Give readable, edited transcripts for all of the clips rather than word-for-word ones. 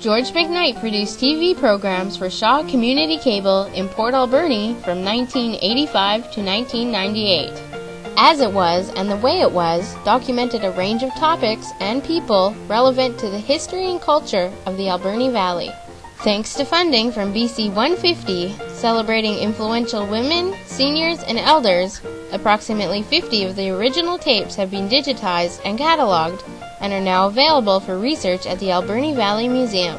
George McKnight produced TV programs for Shaw Community Cable in Port Alberni from 1985 to 1998. As It Was and the Way It Was documented a range of topics and people relevant to the history and culture of the Alberni Valley. Thanks to funding from BC 150, celebrating influential women, seniors, and elders, approximately 50 of the original tapes have been digitized and cataloged and are now available for research at the Alberni Valley Museum.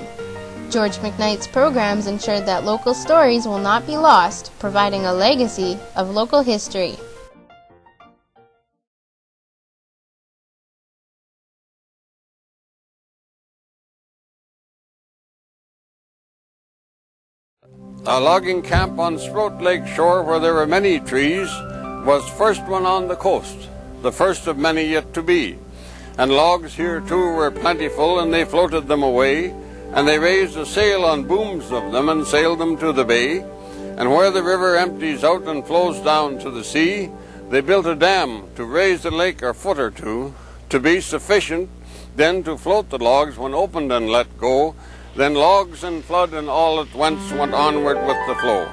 George McKnight's programs ensured that local stories will not be lost, providing a legacy of local history. A logging camp on Sprout Lake shore where there were many trees was first one on the coast, the first of many yet to be. And logs here too were plentiful, and they floated them away, and they raised a sail on booms of them and sailed them to the bay. And where the river empties out and flows down to the sea, they built a dam to raise the lake a foot or two, to be sufficient then to float the logs when opened and let go. Then logs and flood and all at once went onward with the flow.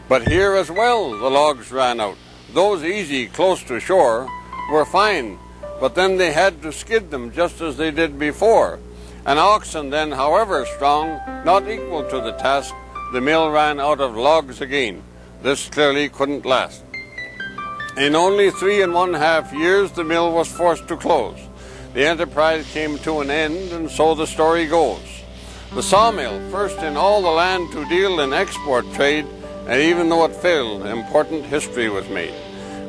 But here as well the logs ran out. Those easy close to shore were fine, but then they had to skid them just as they did before. An oxen then, however strong, not equal to the task, the mill ran out of logs again. This clearly couldn't last. In only 3½ years the mill was forced to close. The enterprise came to an end, and so the story goes. The sawmill, first in all the land to deal in export trade, and even though it failed, important history was made.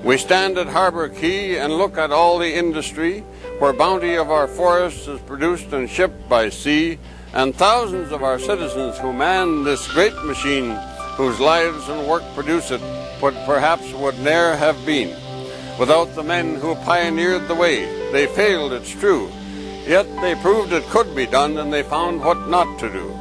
We stand at Harbour Quay and look at all the industry, where bounty of our forests is produced and shipped by sea, and thousands of our citizens who man this great machine, whose lives and work produce it, perhaps would ne'er have been. Without the men who pioneered the way, they failed, it's true. Yet they proved it could be done, and they found what not to do.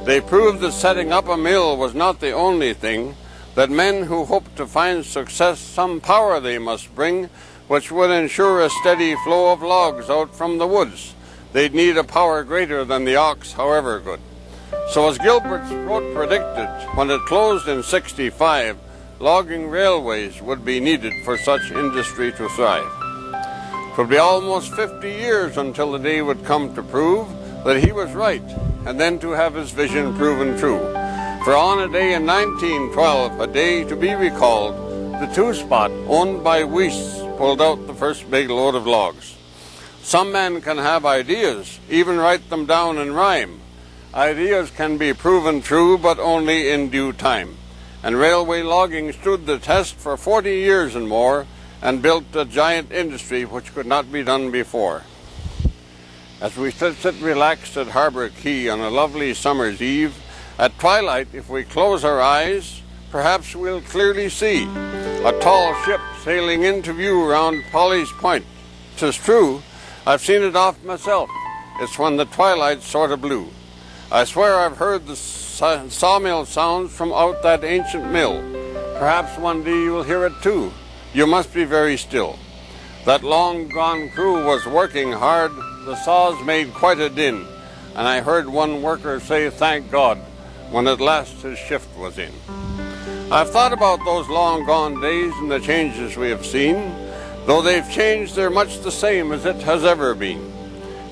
They proved that setting up a mill was not the only thing, that men who hoped to find success some power they must bring, which would ensure a steady flow of logs out from the woods. They'd need a power greater than the ox, however good. So as Gilbert's Road predicted, when it closed in '65, logging railways would be needed for such industry to thrive. It would be almost 50 years until the day would come to prove that he was right, and then to have his vision proven true. For on a day in 1912, a day to be recalled, the two-spot owned by Weiss pulled out the first big load of logs. Some men can have ideas, even write them down in rhyme. Ideas can be proven true, but only in due time. And railway logging stood the test for 40 years and more, and built a giant industry which could not be done before. As we sit relaxed at Harbour Quay on a lovely summer's eve, at twilight, if we close our eyes, perhaps we'll clearly see a tall ship sailing into view round Polly's Point. 'Tis true, I've seen it oft myself. It's when the twilight's sort of blue. I swear I've heard the sawmill sounds from out that ancient mill. Perhaps one day you'll hear it too. You must be very still. That long-gone crew was working hard. The saws made quite a din, and I heard one worker say, "Thank God," when at last his shift was in. I've thought about those long-gone days and the changes we have seen. Though they've changed, they're much the same as it has ever been.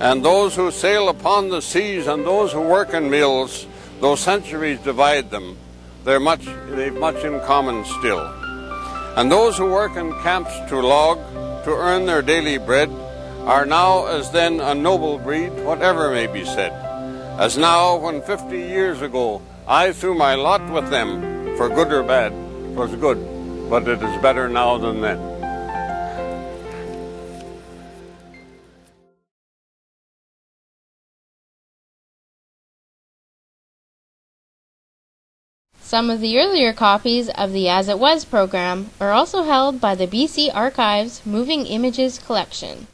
And those who sail upon the seas and those who work in mills, though centuries divide them, they've much in common still. And those who work in camps to log, to earn their daily bread, are now as then a noble breed, whatever may be said. As now, when 50 years ago I threw my lot with them, for good or bad, 'twas good, but it is better now than then. Some of the earlier copies of the As It Was program are also held by the BC Archives Moving Images Collection.